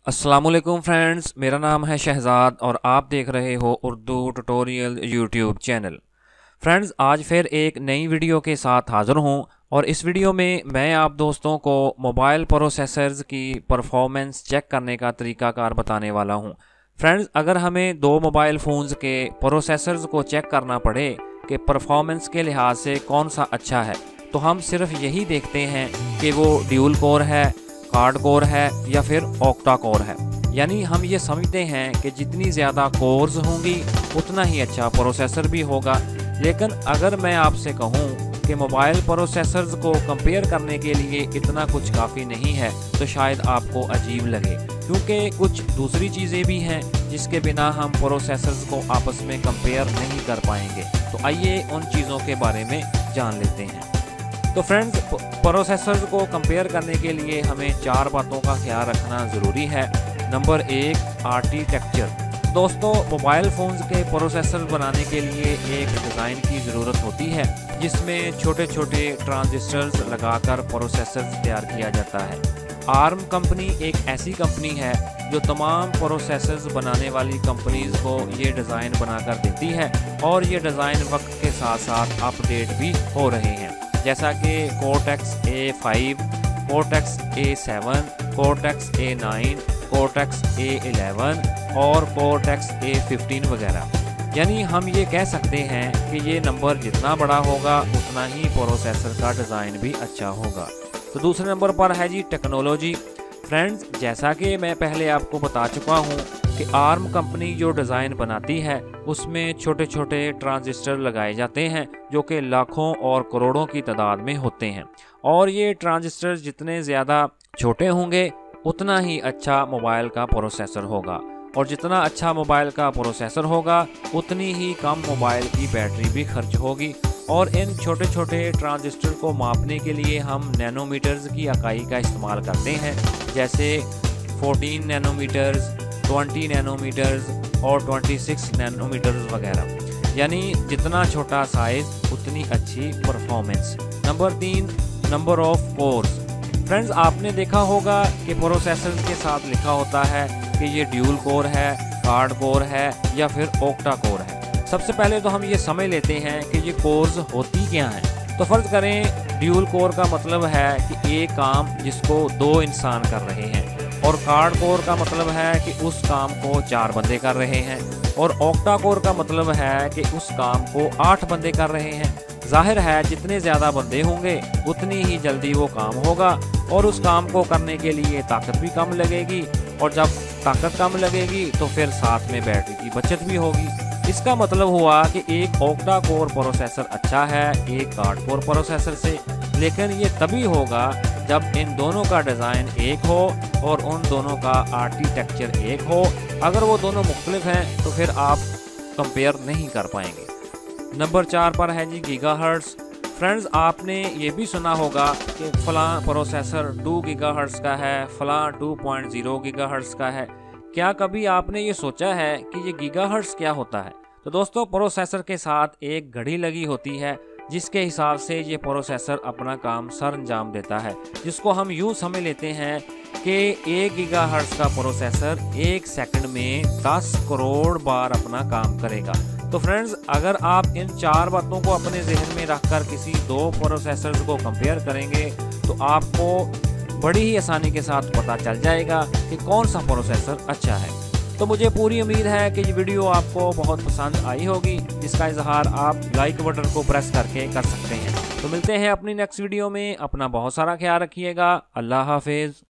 अस्सलाम वालेकुम फ्रेंड्स, मेरा नाम है शहजाद और आप देख रहे हो Urdu tutorial YouTube channel. Friends, आज फिर एक नई वीडियो के साथ हाज़िर हूँ और इस वीडियो में मैं आप दोस्तों को मोबाइल प्रोसेसर्स की परफॉर्मेंस चेक करने का तरीकाकार बताने वाला हूँ। फ्रेंड्स, अगर हमें दो मोबाइल फ़ोन्स के प्रोसेसर्स को चेक करना पड़े कि परफॉर्मेंस के लिहाज से कौन सा अच्छा है, तो हम सिर्फ यही देखते हैं कि वो ड्यूल कोर है, क्वाड कोर है या फिर ऑक्टा कोर है। यानी हम ये समझते हैं कि जितनी ज़्यादा कोर्स होंगी उतना ही अच्छा प्रोसेसर भी होगा। लेकिन अगर मैं आपसे कहूँ कि मोबाइल प्रोसेसर्स को कंपेयर करने के लिए इतना कुछ काफ़ी नहीं है, तो शायद आपको अजीब लगे, क्योंकि कुछ दूसरी चीज़ें भी हैं जिसके बिना हम प्रोसेसर्स को आपस में कंपेयर नहीं कर पाएंगे। तो आइए उन चीज़ों के बारे में जान लेते हैं। तो फ्रेंड्स, प्रोसेसर्स को कंपेयर करने के लिए हमें चार बातों का ख्याल रखना ज़रूरी है। Number 1, architecture. दोस्तों, मोबाइल फ़ोन्स के प्रोसेसर बनाने के लिए एक डिज़ाइन की ज़रूरत होती है जिसमें छोटे छोटे ट्रांजिस्टर्स लगाकर प्रोसेसर तैयार किया जाता है। आर्म कंपनी एक ऐसी कंपनी है जो तमाम प्रोसेसर्स बनाने वाली कंपनीज़ को ये डिज़ाइन बनाकर देती है और ये डिज़ाइन वक्त के साथ साथ अपडेट भी हो रहे हैं, जैसा कि cortex A5, cortex A7, cortex A9, cortex A11 और कोर्टेक्स A15 वगैरह। यानी हम ये कह सकते हैं कि ये नंबर जितना बड़ा होगा उतना ही प्रोसेसर का डिज़ाइन भी अच्छा होगा। तो दूसरे नंबर पर है जी टेक्नोलॉजी। फ्रेंड्स, जैसा कि मैं पहले आपको बता चुका हूँ कि आर्म कंपनी जो डिज़ाइन बनाती है उसमें छोटे छोटे ट्रांजिस्टर लगाए जाते हैं जो कि लाखों और करोड़ों की तादाद में होते हैं, और ये ट्रांजिस्टर जितने ज़्यादा छोटे होंगे उतना ही अच्छा मोबाइल का प्रोसेसर होगा, और जितना अच्छा मोबाइल का प्रोसेसर होगा उतनी ही कम मोबाइल की बैटरी भी खर्च होगी। और इन छोटे छोटे ट्रांजिस्टर को मापने के लिए हम नैनोमीटर्स की इकाई का इस्तेमाल करते हैं, जैसे 14 नैनोमीटर्स, 20 नैनोमीटर्स और 26 नैनोमीटर्स वगैरह। यानी जितना छोटा साइज़ उतनी अच्छी performance. Number 3, number of course. Friends, आपने देखा होगा कि प्रोसेसर के साथ लिखा होता है कि ये ड्यूल कोर है, क्वाड कोर है या फिर ऑक्टा कोर है। सबसे पहले तो हम ये समझ लेते हैं कि ये कोर्स होती क्या हैं। तो फ़र्ज़ करें ड्यूल कोर का मतलब है कि एक काम जिसको 2 इंसान कर रहे हैं, और क्वाड कोर का मतलब है कि उस काम को 4 बंदे कर रहे हैं, और ऑक्टा कोर का मतलब है कि उस काम को 8 बंदे कर रहे हैं। जाहिर है जितने ज़्यादा बंदे होंगे उतनी ही जल्दी वो काम होगा, और उस काम को करने के लिए ताकत भी कम लगेगी, और जब ताकत कम लगेगी तो फिर साथ में बैटरी की बचत भी होगी। इसका मतलब हुआ कि एक ऑक्टा कोर प्रोसेसर अच्छा है एक क्वाड कोर प्रोसेसर से, लेकिन ये तभी होगा जब इन दोनों का डिज़ाइन एक हो और उन दोनों का आर्किटेक्चर एक हो। अगर वो दोनों मुख्तलिफ हैं तो फिर आप कंपेयर नहीं कर पाएंगे। नंबर 4 पर है जी गीगाहर्ट्ज़। फ्रेंड्स, आपने ये भी सुना होगा कि फ़लाँ प्रोसेसर 2 गीगाहर्ट्ज़ का है, फ़लाँ 2.0 गीगाहर्ट्ज़ का है। क्या कभी आपने ये सोचा है कि ये गीगाहर्ट्ज़ क्या होता है? तो दोस्तों, प्रोसेसर के साथ एक घड़ी लगी होती है जिसके हिसाब से ये प्रोसेसर अपना काम सर अंजाम देता है, जिसको हम यूँ समझ लेते हैं कि 1 गीगाहर्ट्ज़ का प्रोसेसर 1 सेकंड में 10 करोड़ बार अपना काम करेगा। तो फ्रेंड्स, अगर आप इन 4 बातों को अपने जहन में रखकर किसी 2 प्रोसेसर्स को कंपेयर करेंगे तो आपको बड़ी ही आसानी के साथ पता चल जाएगा कि कौन सा प्रोसेसर अच्छा है। तो मुझे पूरी उम्मीद है कि ये वीडियो आपको बहुत पसंद आई होगी, जिसका इजहार आप लाइक बटन को प्रेस करके कर सकते हैं। तो मिलते हैं अपनी नेक्स्ट वीडियो में। अपना बहुत सारा ख्याल रखिएगा। अल्लाह हाफिज़।